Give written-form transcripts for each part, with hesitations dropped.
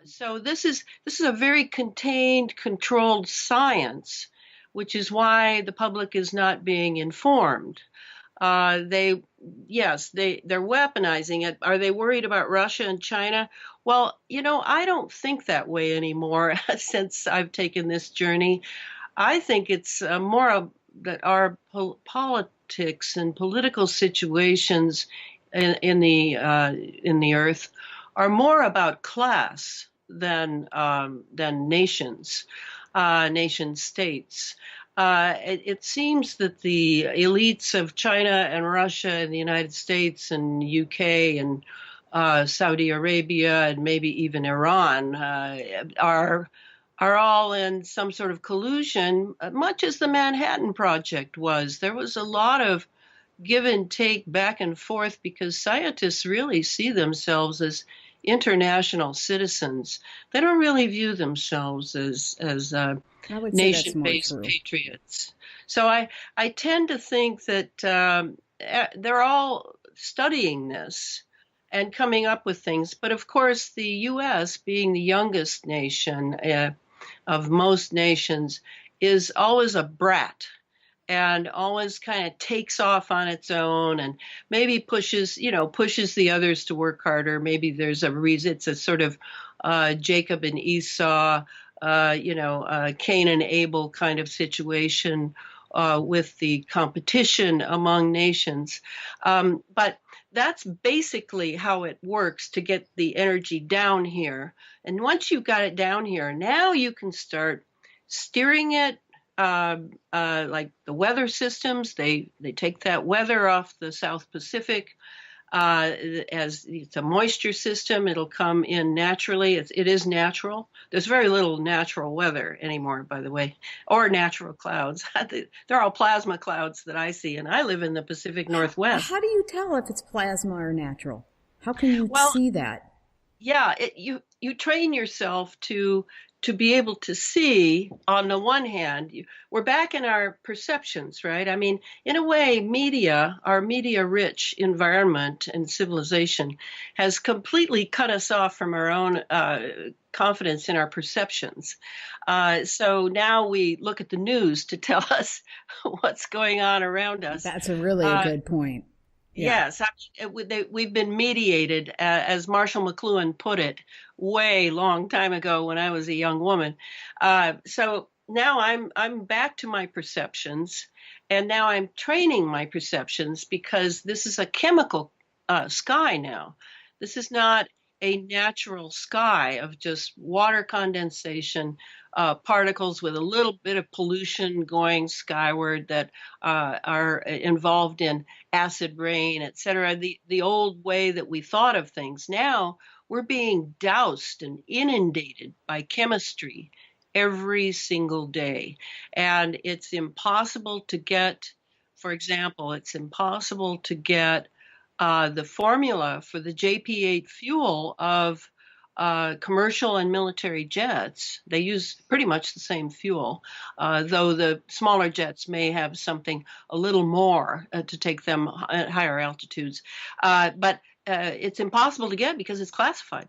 So this is a very contained, controlled science, which is why the public is not being informed. They, yes, they're weaponizing it. Are they worried about Russia and China? Well, I don't think that way anymore since I've taken this journey. I think it's more that our politics and political situations in the earth are more about class than nations, nation states. It seems that the elites of China and Russia and the United States and UK and Saudi Arabia and maybe even Iran are all in some sort of collusion, much as the Manhattan Project was. There was a lot of give and take back and forth because scientists really see themselves as international citizens. They don't really view themselves as I would say that's more nation-based true. patriots. So I tend to think that they're all studying this and coming up with things. But of course, the U.S., being the youngest nation of most nations, is always a brat and always kind of takes off on its own and maybe pushes the others to work harder. Maybe there's a reason. It's a sort of Jacob and Esau, Cain and Abel kind of situation with the competition among nations. But that's basically how it works to get the energy down here. And once you've got it down here, now you can start steering it, like the weather systems. They take that weather off the South Pacific. As it's a moisture system, it'll come in naturally. It is natural. There's very little natural weather anymore, by the way, or natural clouds. They're all plasma clouds that I see, and I live in the Pacific Northwest. How do you tell if it's plasma or natural? How can you Well, see that? yeah, you train yourself to be able to see. On the one hand, we're back in our perceptions, right? I mean, in a way, our media rich environment and civilization has completely cut us off from our own confidence in our perceptions. So now we look at the news to tell us what's going on around us. That's a really a Uh, good point. Yeah. Yes, we've been mediated, as Marshall McLuhan put it, way long time ago when I was a young woman. So now I'm back to my perceptions, and now I'm training my perceptions because this is a chemical sky now. This is not a natural sky of just water condensation, particles with a little bit of pollution going skyward that are involved in acid rain, et cetera. The old way that we thought of things. Now we're being doused and inundated by chemistry every single day. And it's impossible to get, for example, it's impossible to get the formula for the JP8 fuel of commercial and military jets. They use pretty much the same fuel, though the smaller jets may have something a little more to take them at higher altitudes. But it's impossible to get because it's classified.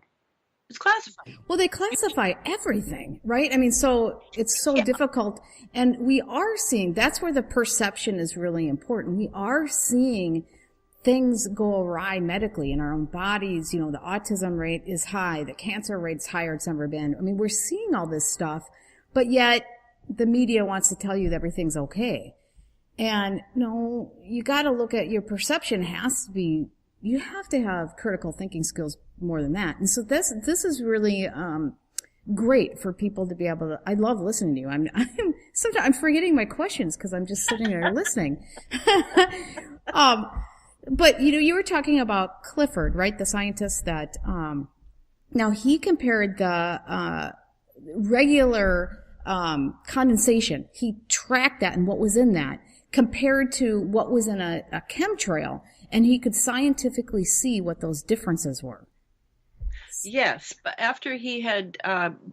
It's classified. Well, they classify everything, right? I mean, so it's so Yeah. difficult. And we are seeing, that's where the perception is really important. We are seeing things go awry medically in our own bodies. You know, the autism rate is high, the cancer rate's higher it's ever been. I mean, we're seeing all this stuff, but yet the media wants to tell you that everything's okay. And no, you got to look at your perception has to be, you have to have critical thinking skills more than that. And so this is really, great for people to be able to, I love listening to you. Sometimes I'm forgetting my questions because I'm just sitting there listening. um, but you know, you were talking about Clifford, right? The scientist that, now he compared the, regular, condensation. He tracked that and what was in that compared to what was in a chemtrail, and he could scientifically see what those differences were. Yes, but after he had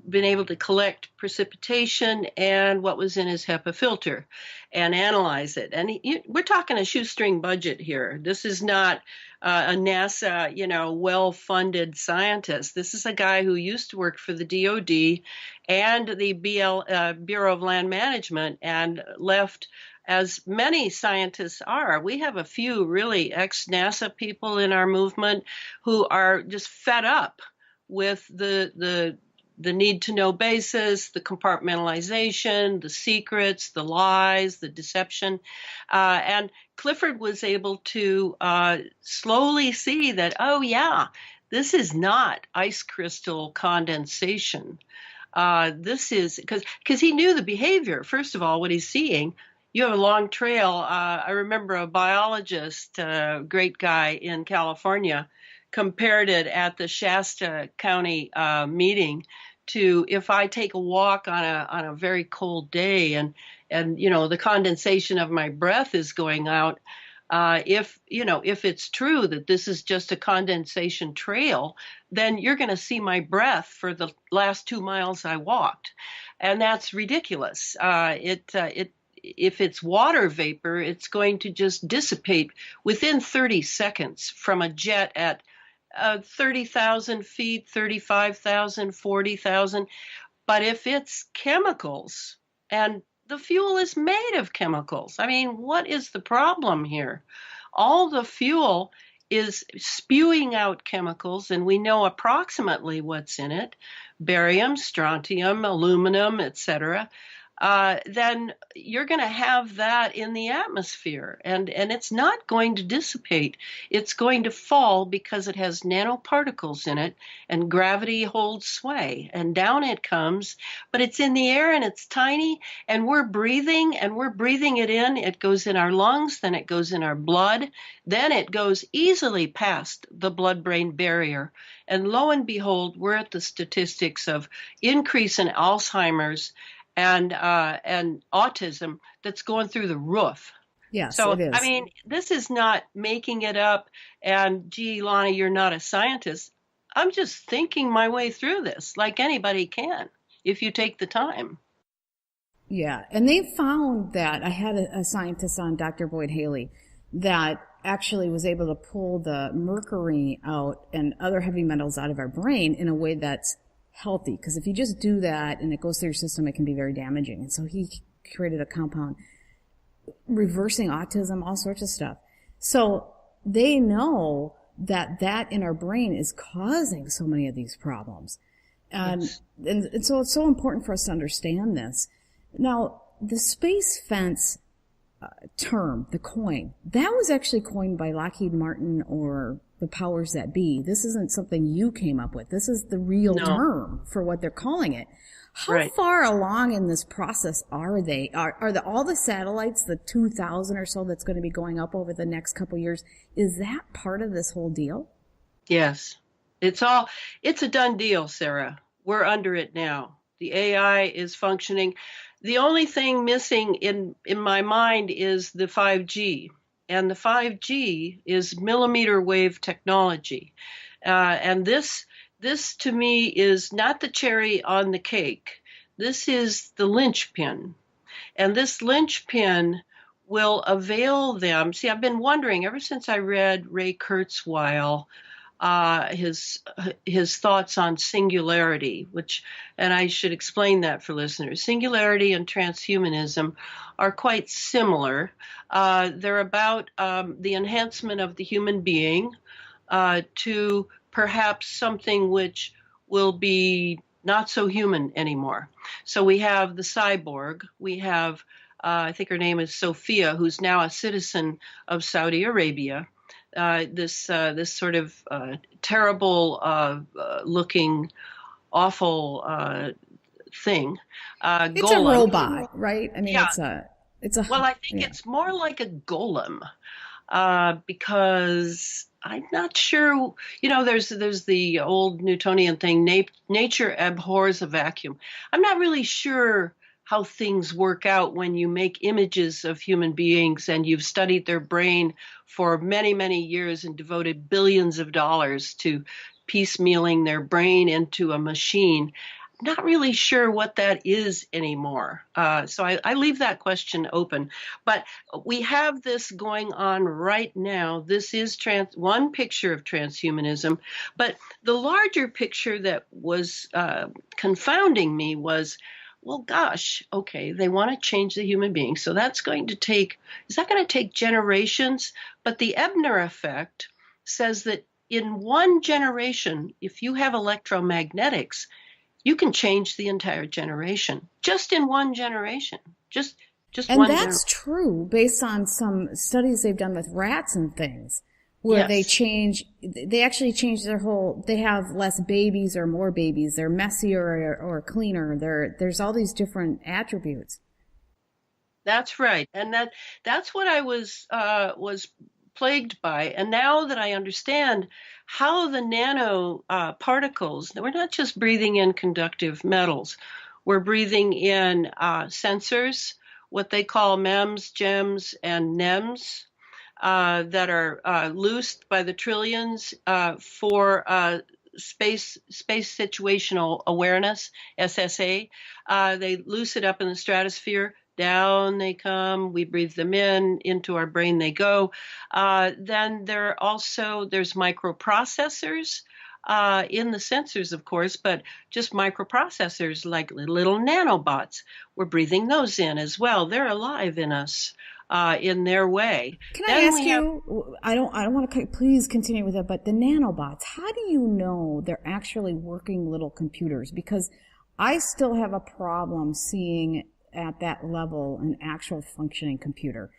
been able to collect precipitation and what was in his HEPA filter and analyze it. And we're talking a shoestring budget here. This is not a NASA, well-funded scientist. This is a guy who used to work for the DoD and the Bureau of Land Management and left, as many scientists are. We have a few really ex-NASA people in our movement who are just fed up with the need to know basis, the compartmentalization, the secrets, the lies, the deception. And Clifford was able to slowly see that, oh, yeah, this is not ice crystal condensation. This is because he knew the behavior. First of all, what he's seeing, you have a long trail. I remember a biologist, great guy in California, compared it at the Shasta County meeting to if I take a walk on a very cold day and the condensation of my breath is going out. If it's true that this is just a condensation trail, then you're going to see my breath for the last 2 miles I walked, and that's ridiculous. If it's water vapor, it's going to just dissipate within 30 seconds from a jet at 30,000 feet, 35,000, 40,000. But if it's chemicals, and the fuel is made of chemicals, I mean, what is the problem here? All the fuel is spewing out chemicals, and we know approximately what's in it: barium, strontium, aluminum, etc. Then you're going to have that in the atmosphere, and it's not going to dissipate. It's going to fall because it has nanoparticles in it, and gravity holds sway, and down it comes. But it's in the air, and it's tiny, and we're breathing it in. It goes in our lungs, then it goes in our blood, then it goes easily past the blood-brain barrier. And lo and behold, we're at the statistics of increase in Alzheimer's and autism that's going through the roof. Yes, so it is. I mean, this is not making it up. And gee, Lana, you're not a scientist. I'm just thinking my way through this, like anybody can, if you take the time. Yeah, and they found that I had a scientist on, Dr. Boyd Haley, that actually was able to pull the mercury out and other heavy metals out of our brain in a way that's healthy, because if you just do that and it goes through your system, it can be very damaging. And so he created a compound reversing autism, all sorts of stuff. So they know that in our brain is causing so many of these problems. Yes. And so it's so important for us to understand this. Now, the space fence term, the coin, that was actually coined by Lockheed Martin or the powers that be. This isn't something you came up with. This is the real term for what they're calling it. How far along in this process are they? Are all the satellites, the 2,000 or so that's going to be going up over the next couple of years, is that part of this whole deal? Yes. It's a done deal, Sarah. We're under it now. The AI is functioning. The only thing missing in my mind is the 5G. And the 5G is millimeter wave technology. And this to me is not the cherry on the cake. This is the linchpin. And this linchpin will avail them. See, I've been wondering ever since I read Ray Kurzweil, his thoughts on singularity, and I should explain that for listeners. Singularity and transhumanism are quite similar. They're about the enhancement of the human being to perhaps something which will be not so human anymore. So we have the cyborg. We have, I think her name is Sophia, who's now a citizen of Saudi Arabia. This sort of terrible looking, awful thing. It's golem. A robot, right? I mean, yeah. it's a. Well, I think it's more like a golem because I'm not sure. There's the old Newtonian thing: nature abhors a vacuum. I'm not really sure how things work out when you make images of human beings and you've studied their brain for many, many years and devoted billions of dollars to piecemealing their brain into a machine. not really sure what that is anymore. So I leave that question open. But we have this going on right now. This is one picture of transhumanism. But the larger picture that was confounding me was, well, gosh, okay, they want to change the human being. So that's going to take, is that going to take generations? But the Ebner effect says that in one generation, if you have electromagnetics, you can change the entire generation just in one generation. Just And one that's true based on some studies they've done with rats and things, where yes. they actually change their whole, they have less babies or more babies, they're messier or cleaner, there's all these different attributes. That's right. And that's what I was plagued by. And now that I understand how the nano particles, we're not just breathing in conductive metals, we're breathing in sensors, what they call MEMS, GEMS, and NEMS, that are loosed by the trillions for space situational awareness, SSA. They loose it up in the stratosphere. Down they come, we breathe them in, into our brain they go. Then there's microprocessors in the sensors, of course, but just microprocessors like little nanobots. We're breathing those in as well. They're alive in us in their way. Can I ask you, I don't want to, please continue with it, but the nanobots, how do you know they're actually working little computers? Because I still have a problem seeing at that level an actual functioning computer.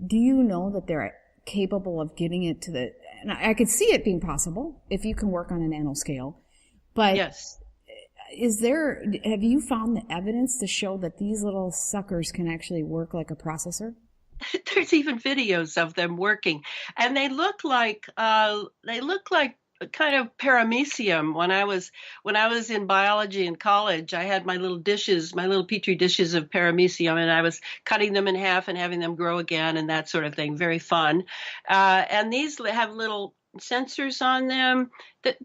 Do you know that they're capable of getting it to the, and I could see it being possible if you can work on a nanoscale, but yes. Have you found the evidence to show that these little suckers can actually work like a processor? There's even videos of them working, and they look like kind of paramecium. When I was in biology in college, I had my little petri dishes of paramecium, and I was cutting them in half and having them grow again and that sort of thing. Very fun. And these have little sensors on them.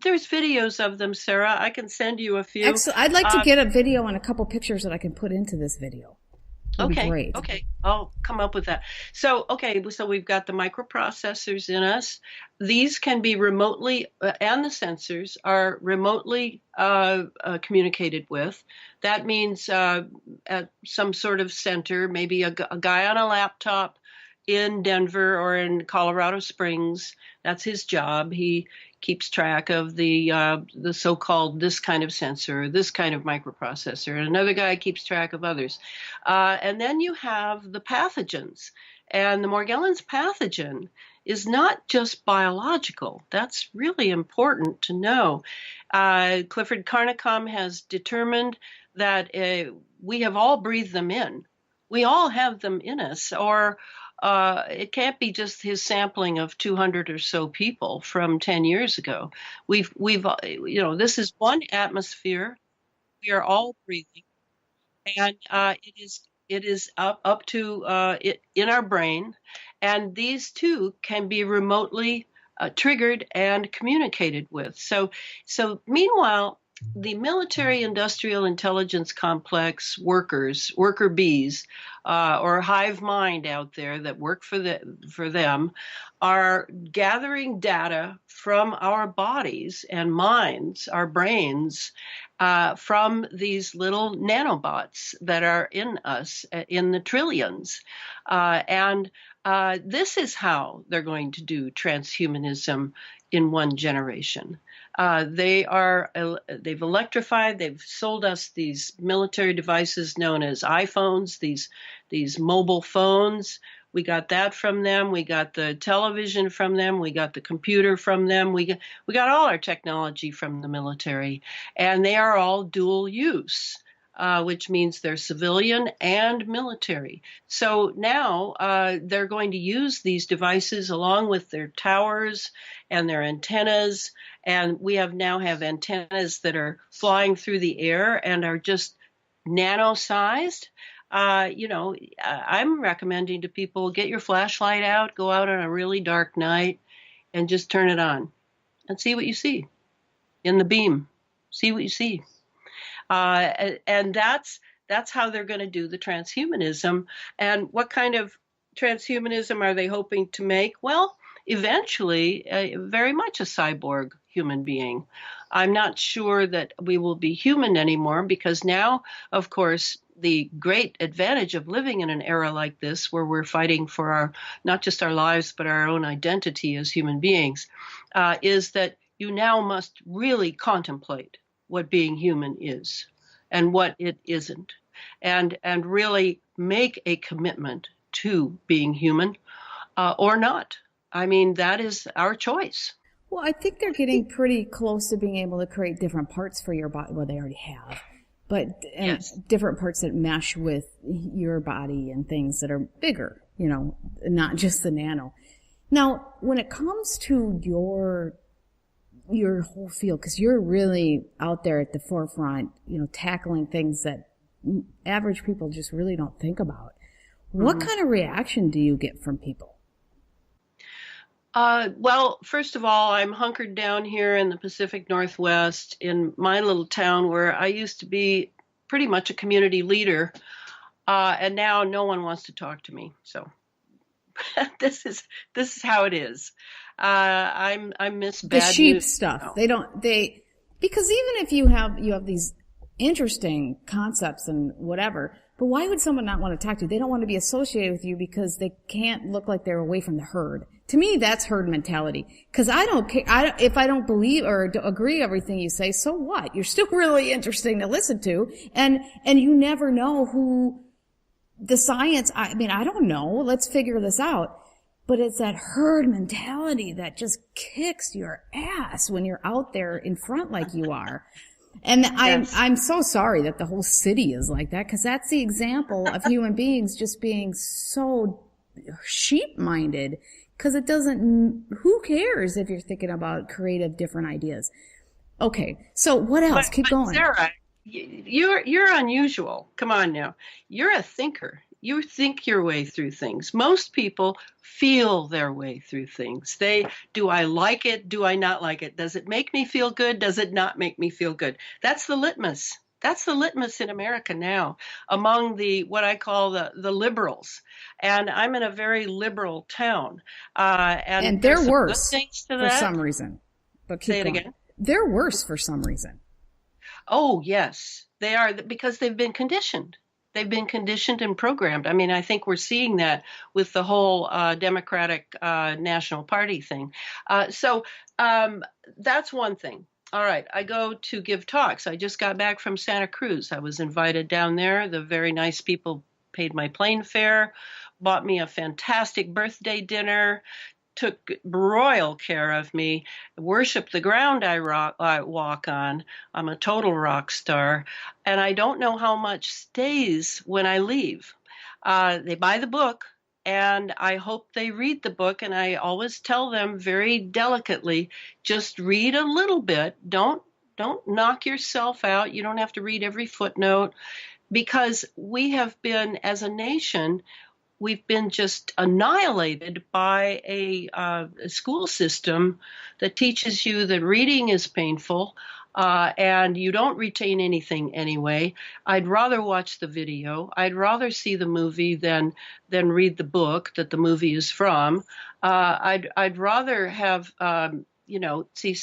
There's videos of them, Sarah. I can send you a few. Excellent. I'd like to get a video and a couple pictures that I can put into this video. Okay. Okay. I'll come up with that. So we've got the microprocessors in us. These can be remotely, and the sensors are remotely communicated with. That means at some sort of center, maybe a guy on a laptop in Denver or in Colorado Springs. That's his job. He keeps track of the so-called this kind of sensor, this kind of microprocessor, and another guy keeps track of others. And then you have the pathogens. And the Morgellons pathogen is not just biological. That's really important to know. Clifford Carnicom has determined that we have all breathed them in. We all have them in us, or it can't be just his sampling of 200 or so people from 10 years ago. This is one atmosphere. We are all breathing, and it is up to it in our brain, and these two can be remotely triggered and communicated with. So meanwhile, the military industrial intelligence complex worker bees, or hive mind out there that work for them, are gathering data from our bodies and minds, our brains, from these little nanobots that are in us in the trillions. And this is how they're going to do transhumanism in one generation. They've electrified, they've sold us these military devices known as iPhones, these mobile phones. We got that from them. We got the television from them. We got the computer from them. We got all our technology from the military, and they are all dual use, which means they're civilian and military. So now they're going to use these devices along with their towers and their antennas. And we now have antennas that are flying through the air and are just nano-sized. I'm recommending to people, get your flashlight out, go out on a really dark night, and just turn it on and see what you see in the beam. See what you see. And that's how they're going to do the transhumanism. And what kind of transhumanism are they hoping to make? Well, eventually, very much a cyborg human being. I'm not sure that we will be human anymore, because now, of course, the great advantage of living in an era like this, where we're fighting for our, not just our lives, but our own identity as human beings, is that you now must really contemplate what being human is and what it isn't, and really make a commitment to being human, or not. I mean, that is our choice. Well, I think they're getting pretty close to being able to create different parts for your body. Well, they already have, but Yes. different parts that mesh with your body and things that are bigger, not just the nano. Now, when it comes to your whole field, because you're really out there at the forefront, tackling things that average people just really don't think about. What kind of reaction do you get from people? Well, first of all, I'm hunkered down here in the Pacific Northwest in my little town, where I used to be pretty much a community leader, and now no one wants to talk to me. So this is how it is. I miss bad The sheep news. stuff. No. Because even if you have these interesting concepts and whatever, but why would someone not want to talk to you? They don't want to be associated with you because they can't look like they're away from the herd. To me, that's herd mentality. Because I don't care. If I don't believe or agree everything you say, so what? You're still really interesting to listen to. And you never know who the science, I don't know. Let's figure this out. But it's that herd mentality that just kicks your ass when you're out there in front like you are. And Yes. I'm so sorry that the whole city is like that, because that's the example of human beings just being so sheep-minded, because who cares if you're thinking about creative, different ideas? Okay, so what else? Keep going. Sarah, you're unusual. Come on now. You're a thinker. You think your way through things. Most people feel their way through things. Do I like it? Do I not like it? Does it make me feel good? Does it not make me feel good? That's the litmus. That's the litmus in America now among what I call the liberals. And I'm in a very liberal town. And there's they're some worse good things to for that. some reason. But keep Say it going. again. They're worse for some reason. Oh, yes, they are, because they've been conditioned. They've been conditioned and programmed. I mean, I think we're seeing that with the whole Democratic National Party thing. So that's one thing. All right, I go to give talks. I just got back from Santa Cruz. I was invited down there. The very nice people paid my plane fare, bought me a fantastic birthday dinner, took royal care of me, worship the ground I walk on. I'm a total rock star, and I don't know how much stays when I leave. They buy the book, and I hope they read the book, and I always tell them very delicately, just read a little bit. Don't knock yourself out. You don't have to read every footnote, because we have been, as a nation, we've been just annihilated by a school system that teaches you that reading is painful, and you don't retain anything anyway. I'd rather watch the video. I'd rather see the movie than read the book that the movie is from. I'd rather have see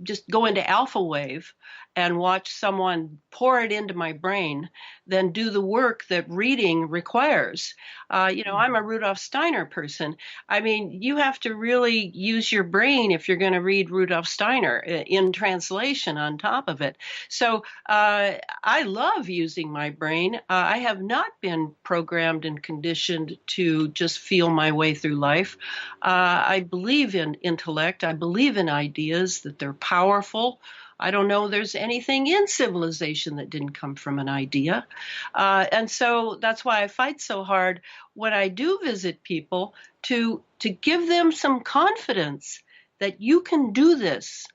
just go into alpha wave and watch someone pour it into my brain than do the work that reading requires. I'm a Rudolf Steiner person. I mean, you have to really use your brain if you're going to read Rudolf Steiner in translation on top of it. So I love using my brain. I have not been programmed and conditioned to just feel my way through life. I believe in intellect. I believe in ideas, that they're powerful. I don't know there's anything in civilization that didn't come from an idea. And so that's why I fight so hard when I do visit people to give them some confidence that you can do this.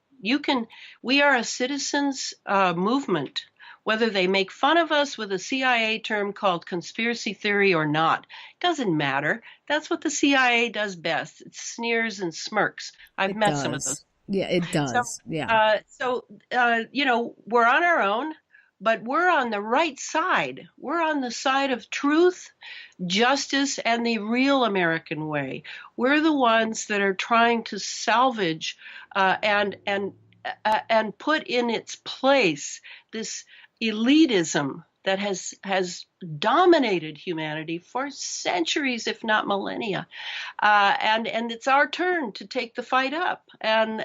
We are a citizens movement, whether they make fun of us with a CIA term called conspiracy theory or not. Doesn't matter. That's what the CIA does best. It sneers and smirks. I've met some of those. Yeah, it does. So, we're on our own. but we're on the right side. We're on the side of truth, justice, and the real American way. We're the ones that are trying to salvage and put in its place this elitism that has dominated humanity for centuries, if not millennia. And it's our turn to take the fight up. And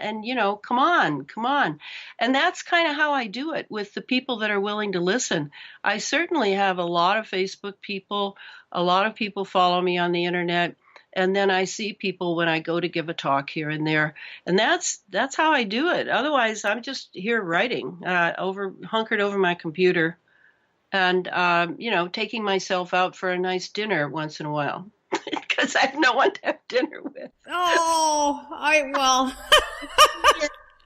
come on. And that's kind of how I do it with the people that are willing to listen. I certainly have a lot of Facebook people. A lot of people follow me on the internet. And then I see people when I go to give a talk here and there, and that's how I do it. Otherwise, I'm just here writing, hunkered over my computer, and taking myself out for a nice dinner once in a while, because I have no one to have dinner with. Oh,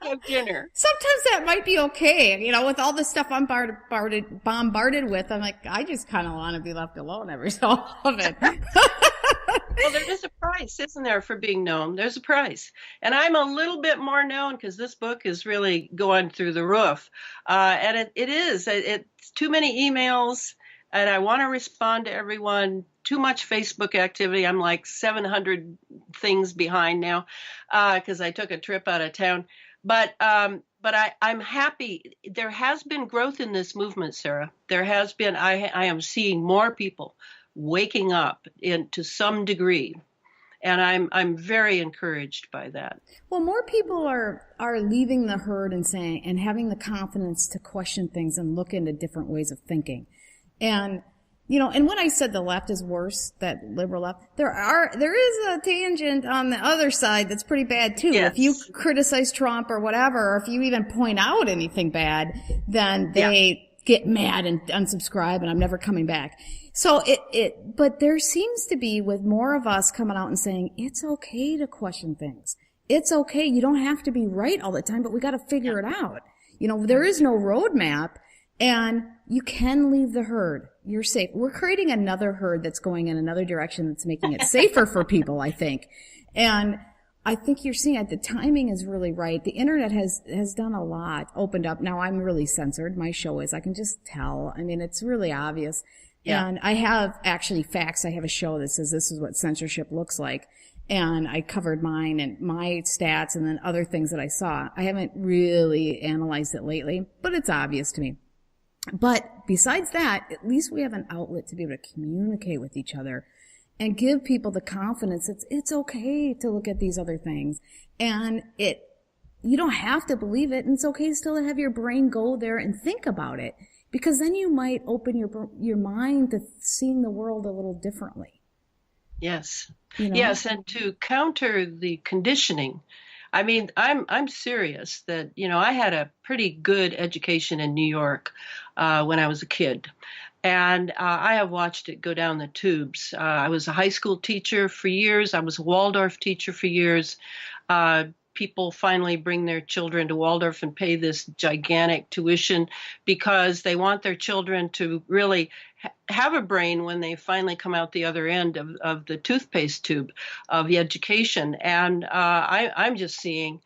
have dinner. Sometimes that might be okay. With all the stuff I'm bombarded with, I'm like, I just kind of want to be left alone every so often. Well, there is a price, isn't there, for being known? There's a price. And I'm a little bit more known because this book is really going through the roof. And it's too many emails, and I want to respond to everyone. Too much Facebook activity. I'm like 700 things behind now because I took a trip out of town. But I'm happy. There has been growth in this movement, Sarah. There has been. I am seeing more people waking up to some degree, and I'm very encouraged by that. Well, more people are leaving the herd and saying and having the confidence to question things and look into different ways of thinking. And and when I said the left is worse, that liberal left, there is a tangent on the other side that's pretty bad too. Yes. If you criticize Trump or whatever, or if you even point out anything bad, then they get mad and unsubscribe, and I'm never coming back. So but there seems to be, with more of us coming out and saying, it's okay to question things. It's okay. You don't have to be right all the time, but we got to figure it out. There is no roadmap, and you can leave the herd. You're safe. We're creating another herd that's going in another direction that's making it safer for people, I think. And I think you're seeing it. The timing is really right. The internet has done a lot, opened up. Now I'm really censored. My show is. I can just tell. I mean, it's really obvious. Yeah. And I have actually facts. I have a show that says this is what censorship looks like. And I covered mine and my stats and then other things that I saw. I haven't really analyzed it lately, but it's obvious to me. But besides that, at least we have an outlet to be able to communicate with each other and give people the confidence it's okay to look at these other things. And you don't have to believe it, and it's okay still to have your brain go there and think about it, because then you might open your mind to seeing the world a little differently. Yes. Yes, and to counter the conditioning. I mean, I'm serious that, I had a pretty good education in New York when I was a kid. And I have watched it go down the tubes. I was a high school teacher for years. I was a Waldorf teacher for years. People finally bring their children to Waldorf and pay this gigantic tuition because they want their children to really have a brain when they finally come out the other end of the toothpaste tube of the education. And I'm seeing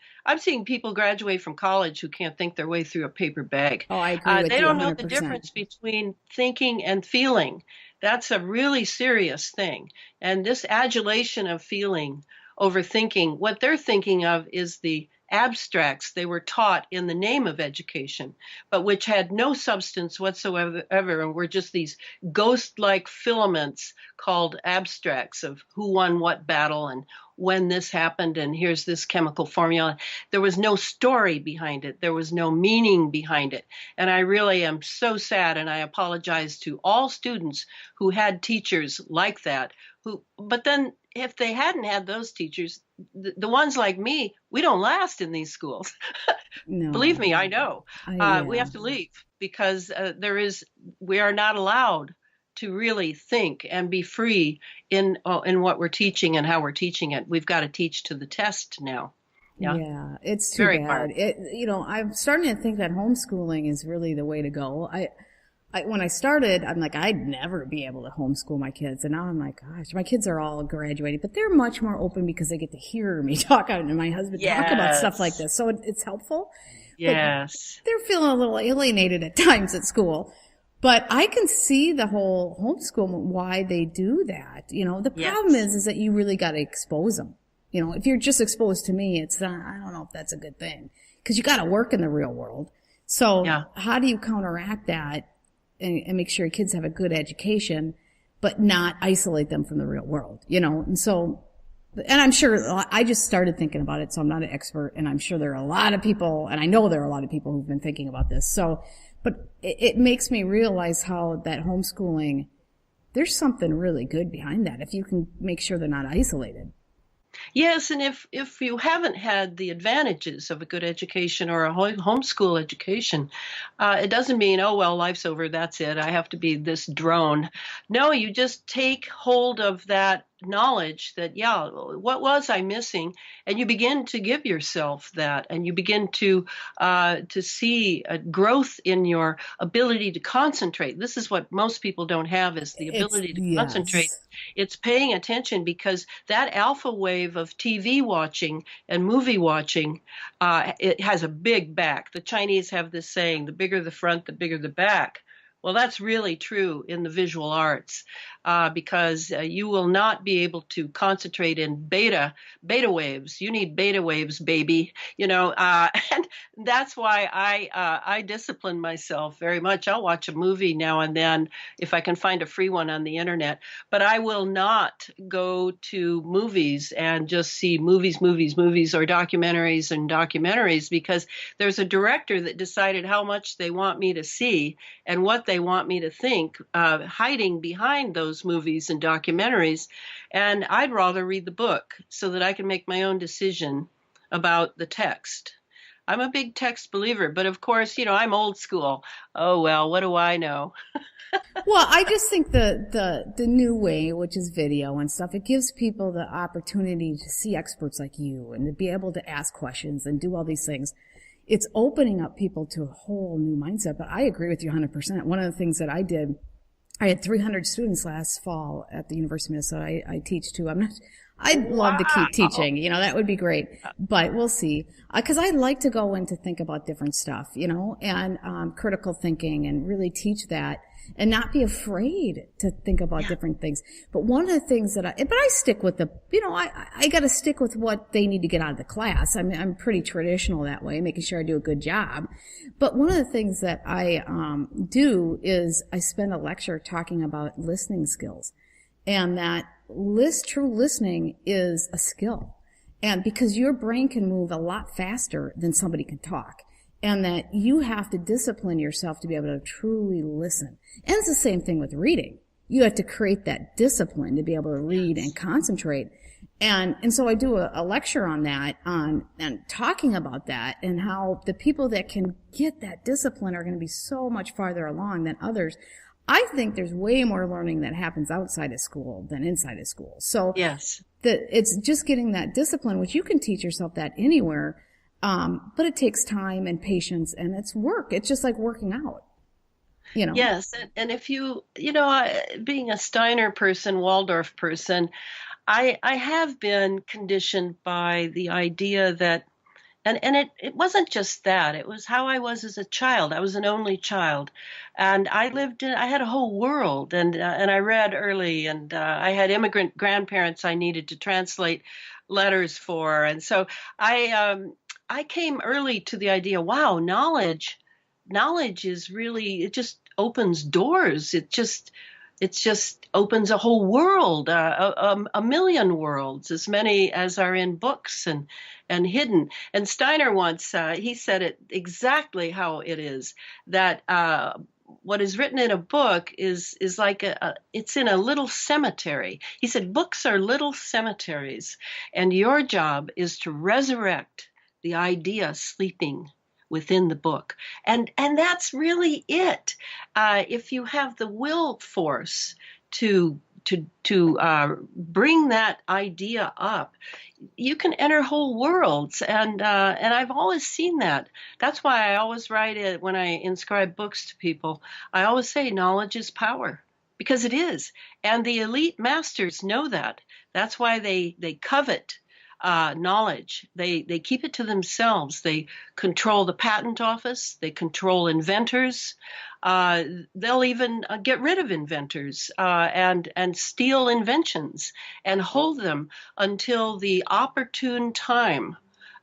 people graduate from college who can't think their way through a paper bag. Oh, I agree with you 100%. They don't know the difference between thinking and feeling. That's a really serious thing. And this adulation of feeling over thinking, what they're thinking of is the abstracts they were taught in the name of education, but which had no substance whatsoever and were just these ghost-like filaments called abstracts of who won what battle and when this happened and here's this chemical formula. There was no story behind it. There was no meaning behind it. And I really am so sad, and I apologize to all students who had teachers like that. But then if they hadn't had those teachers, the ones like me, we don't last in these schools. No. Believe me, I know. We have to leave because we are not allowed to really think and be free in what we're teaching and how we're teaching it. We've got to teach to the test now. Yeah, it's too bad. I'm starting to think that homeschooling is really the way to go. When I started, I'm like, I'd never be able to homeschool my kids. And now I'm like, gosh, my kids are all graduating, but they're much more open because they get to hear me talk and my husband talk about stuff like this. So it's helpful. Yes. They're feeling a little alienated at times at school. But I can see the whole homeschool, why they do that. The problem Yes. is that you really got to expose them. If you're just exposed to me, it's not, I don't know if that's a good thing, because you got to work in the real world. So Yeah. how do you counteract that and make sure kids have a good education, but not isolate them from the real world, And so, and I'm sure I just started thinking about it, so I'm not an expert, and I'm sure there are a lot of people, and I know there are a lot of people who've been thinking about this. So, but it makes me realize how that homeschooling, there's something really good behind that if you can make sure they're not isolated. Yes, and if you haven't had the advantages of a good education or a homeschool education, it doesn't mean, oh, well, life's over, that's it, I have to be this drone. No, you just take hold of that knowledge that, yeah, what was I missing? And you begin to give yourself that, and you begin to see a growth in your ability to concentrate. This is what most people don't have, is the ability to concentrate. Yes. It's paying attention, because that alpha wave of TV watching and movie watching, it has a big back. The Chinese have this saying, the bigger the front, the bigger the back. Well, that's really true in the visual arts, because you will not be able to concentrate in beta waves. You need beta waves, baby. And that's why I discipline myself very much. I'll watch a movie now and then if I can find a free one on the internet, but I will not go to movies and just see movies, or documentaries, because there's a director that decided how much they want me to see and what they want me to think, hiding behind those movies and documentaries. And I'd rather read the book so that I can make my own decision about the text. I'm a big text believer, but of course, I'm old school. Oh, well, what do I know? Well, I just think the new way, which is video and stuff, it gives people the opportunity to see experts like you and to be able to ask questions and do all these things. It's opening up people to a whole new mindset. But I agree with you 100%. One of the things that I did, I had 300 students last fall at the University of Minnesota. I teach too. I'd love to keep teaching, that would be great, but we'll see. Cause I like to go in to think about different stuff, and, critical thinking, and really teach that and not be afraid to think about different things. But one of the things that I stick with I gotta stick with what they need to get out of the class. I'm pretty traditional that way, making sure I do a good job. But one of the things that I, do is I spend a lecture talking about listening skills, and that true listening is a skill. And because your brain can move a lot faster than somebody can talk. And that you have to discipline yourself to be able to truly listen. And it's the same thing with reading. You have to create that discipline to be able to read and concentrate. And so I do a lecture on that, and talking about that, and how the people that can get that discipline are going to be so much farther along than others. I think there's way more learning that happens outside of school than inside of school. So Yes. it's just getting that discipline, which you can teach yourself that anywhere. But it takes time and patience, and it's work. It's just like working out, Yes, and if being a Steiner person, Waldorf person, I have been conditioned by the idea that, and it wasn't just that, it was how I was as a child. I was an only child, and I had a whole world, and I read early, and I had immigrant grandparents I needed to translate letters for, and so I came early to the idea, wow, knowledge is really, it just opens doors. It just opens a whole world, a million worlds, as many as are in books and hidden. And Steiner once, he said it exactly how it is, that what is written in a book is like it's in a little cemetery. He said, books are little cemeteries, and your job is to resurrect the idea sleeping within the book. And that's really it. If you have the will force to bring that idea up, you can enter whole worlds. And I've always seen that. That's why I always write it when I inscribe books to people. I always say knowledge is power, because it is. And the elite masters know that. That's why they covet knowledge. They keep it to themselves. They control the patent office. They control inventors. They'll even get rid of inventors and steal inventions and hold them until the opportune time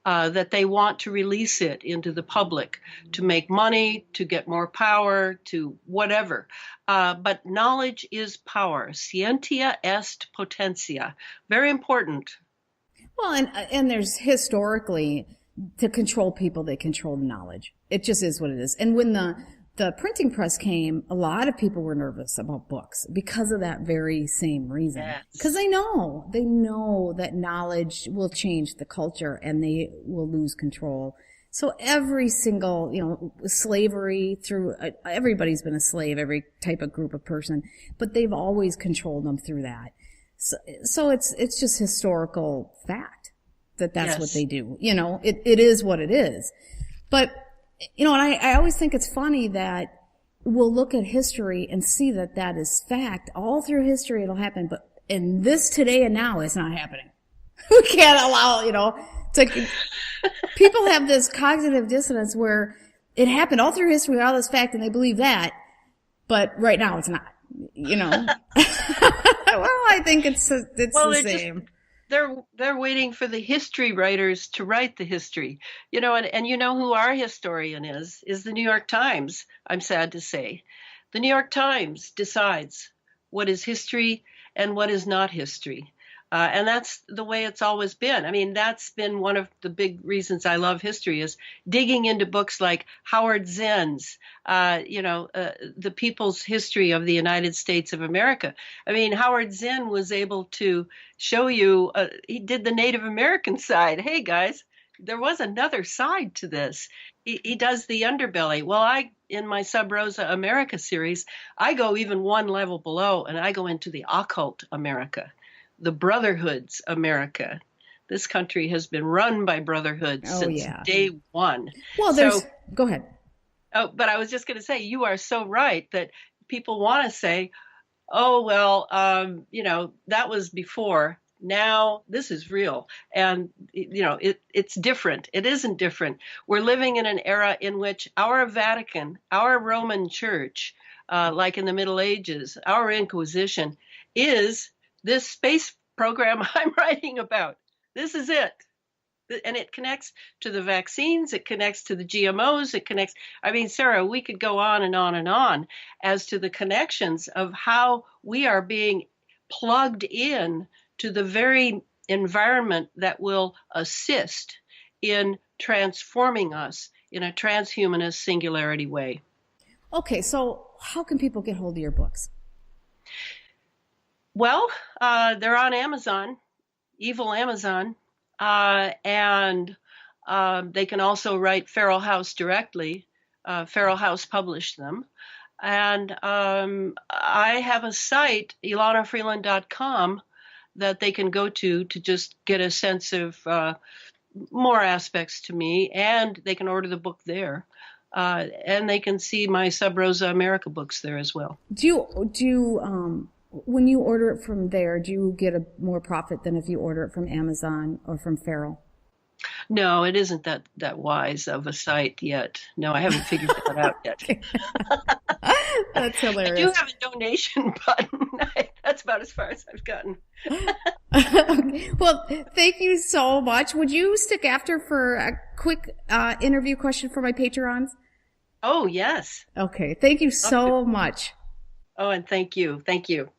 that they want to release it into the public to make money, to get more power, to whatever. But knowledge is power. Scientia est potentia. Very important. Well, and there's historically, to control people, they control knowledge. It just is what it is. And when the printing press came, a lot of people were nervous about books because of that very same reason. Because they know that knowledge will change the culture and they will lose control. So every single, slavery through, everybody's been a slave, every type of group of person, but they've always controlled them through that. So it's just historical fact that's what they do. It is what it is. But, and I always think it's funny that we'll look at history and see that is fact. All through history it'll happen, but in this today and now it's not happening. We can't allow, it's like people have this cognitive dissonance where it happened all through history, all this fact, and they believe that, but right now it's not. Well, I think it's the same. They're waiting for the history writers to write the history, and who our historian is the New York Times. I'm sad to say, the New York Times decides what is history and what is not history. And that's the way it's always been. I mean, that's been one of the big reasons I love history is digging into books like Howard Zinn's, The People's History of the United States of America. I mean, Howard Zinn was able to show you, he did the Native American side. Hey, guys, there was another side to this. He does the underbelly. Well, in my Sub Rosa America series, I go even one level below, and I go into the occult America. The Brotherhood's America. This country has been run by brotherhoods since day one. Well, go ahead. Oh, but I was just going to say, you are so right that people want to say, oh, well, that was before. Now this is real. And, it's different. It isn't different. We're living in an era in which our Vatican, our Roman Church, like in the Middle Ages, our Inquisition, is this space program I'm writing about. This is it. And it connects to the vaccines. It connects to the GMOs. It connects. I mean, Sarah, we could go on and on and on as to the connections of how we are being plugged in to the very environment that will assist in transforming us in a transhumanist singularity way. Okay, so how can people get hold of your books? Well, they're on Amazon, evil Amazon, and they can also write Feral House directly. Feral House published them. And I have a site, elanafreeland.com, that they can go to just get a sense of more aspects to me, and they can order the book there. And they can see my Sub Rosa America books there as well. When you order it from there, do you get a more profit than if you order it from Amazon or from Feral? No, it isn't that wise of a site yet. No, I haven't figured that out yet. That's hilarious. I do have a donation button. That's about as far as I've gotten. Okay. Well, thank you so much. Would you stick after for a quick interview question for my Patreons? Oh, yes. Okay. Thank you so much. Oh, and thank you. Thank you.